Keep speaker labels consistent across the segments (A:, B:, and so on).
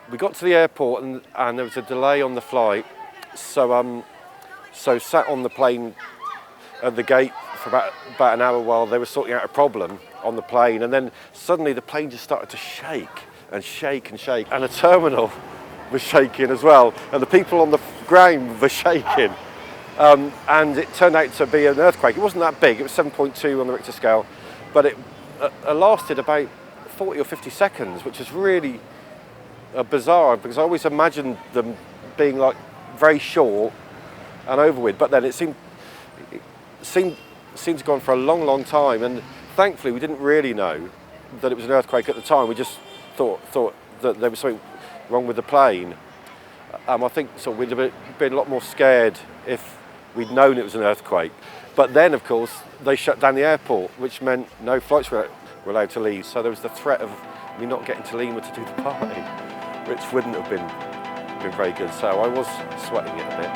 A: We got to the airport and there was a delay on the flight, so sat on the plane at the gate for about an hour while they were sorting out a problem on the plane, and then suddenly the plane just started to shake and shake and shake, and the terminal was shaking as well, and the people on the ground were shaking, and it turned out to be an earthquake. It wasn't that big, it was 7.2 on the Richter scale, but it lasted about 40 or 50 seconds, which is really bizarre, because I always imagined them being like very short and over with, but then it seemed to have gone for a long, long time, and thankfully we didn't really know that it was an earthquake at the time. We just thought that there was something wrong with the plane. I think we'd have been a lot more scared if we'd known it was an earthquake. But then, of course, they shut down the airport, which meant no flights were allowed to leave. So there was the threat of me not getting to Lima to do the party, which wouldn't have been very good. So I was sweating it a bit.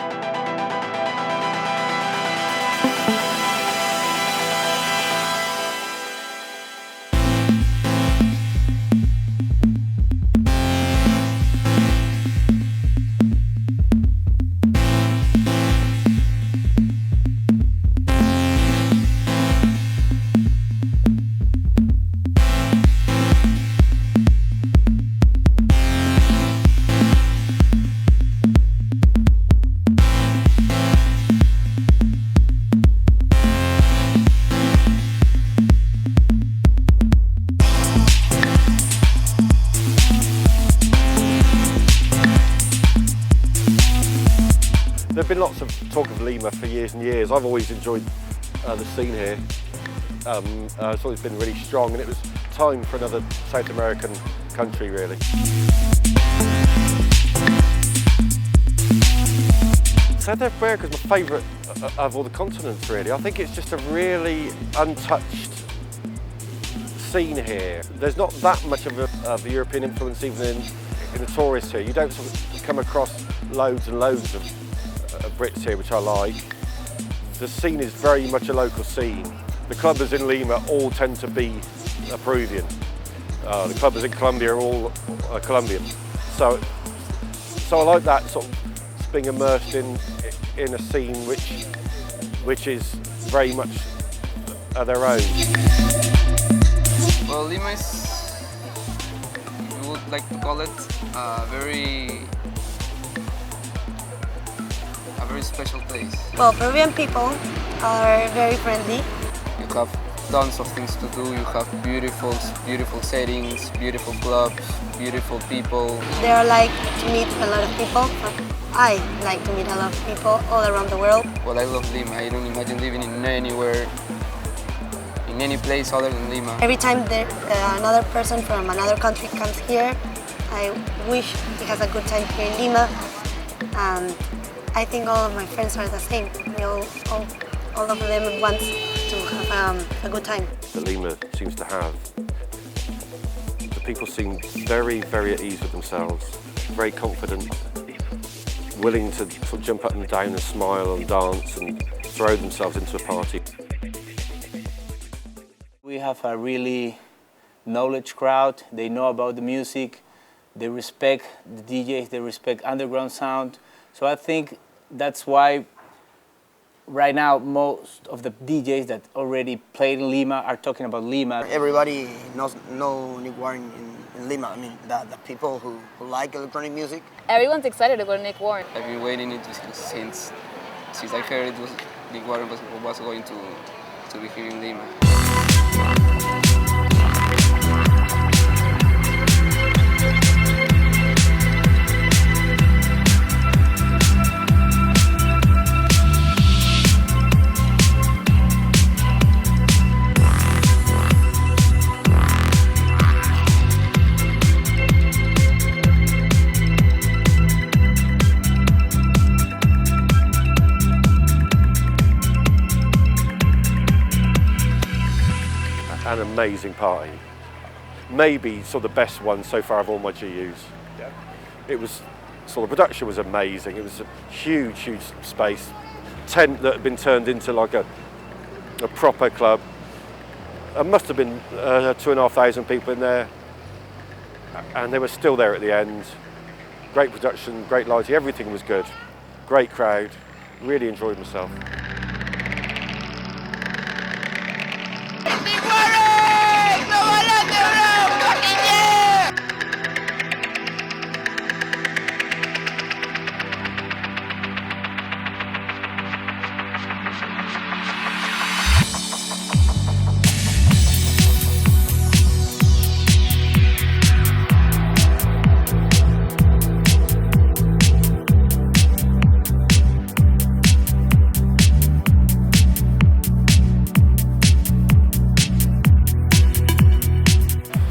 A: There's been lots of talk of Lima for years and years. I've always enjoyed the scene here. It's always been really strong, and it was time for another South American country, really. South America is my favourite of all the continents, really. I think it's just a really untouched scene here. There's not that much of a European influence even in the tourists here. You don't sort of come across loads and loads of Brits here, which I like. The scene is very much a local scene. The clubbers in Lima all tend to be Peruvian. The clubbers in Colombia are all Colombian. So I like that sort of being immersed in a scene which is very much their own.
B: Well, Lima is, we would like to call it a very special place.
C: Well, Peruvian people are very friendly.
B: You have tons of things to do. You have beautiful settings, beautiful clubs, beautiful people.
C: They like to meet a lot of people. I like to meet a lot of people all around the world.
B: Well, I love Lima. I don't imagine living in anywhere, in any place other than Lima.
C: Every time another person from another country comes here, I wish he has a good time here in Lima. And I think all of my friends are the same. All of them want to have a good time.
A: That Lima seems to have. The people seem very, very at ease with themselves, very confident, willing to sort of jump up and down and smile and dance and throw themselves into a party.
D: We have a really knowledge crowd. They know about the music. They respect the DJs. They respect underground sound. So I think that's why right now most of the DJs that already played in Lima are talking about Lima.
E: Everybody knows Nick Warren in Lima. I mean, the people who like electronic music.
F: Everyone's excited to go to Nick Warren.
B: I've been waiting since I heard it was Nick Warren was going to be here in Lima.
A: An amazing party. Maybe sort of the best one so far of all my GUs. Yeah. It was, the production was amazing. It was a huge, huge space. Tent that had been turned into like a proper club. There must have been 2,500 people in there, and they were still there at the end. great production, great lighting, everything was good. Great crowd, really enjoyed myself.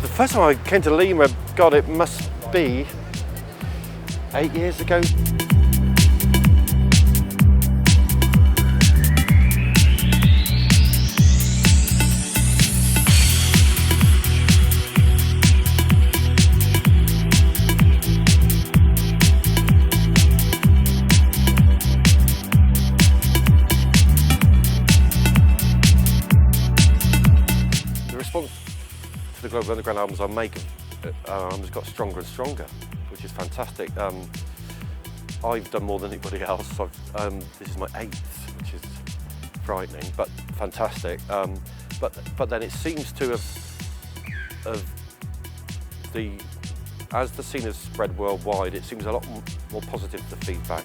A: The first time I came to Lima, God, it must be 8 years ago. The response to the Global Underground albums I make has got stronger and stronger, which is fantastic. I've done more than anybody else. This is my 8th, which is frightening, but fantastic. But then it seems to have as the scene has spread worldwide, it seems a lot more positive, the feedback.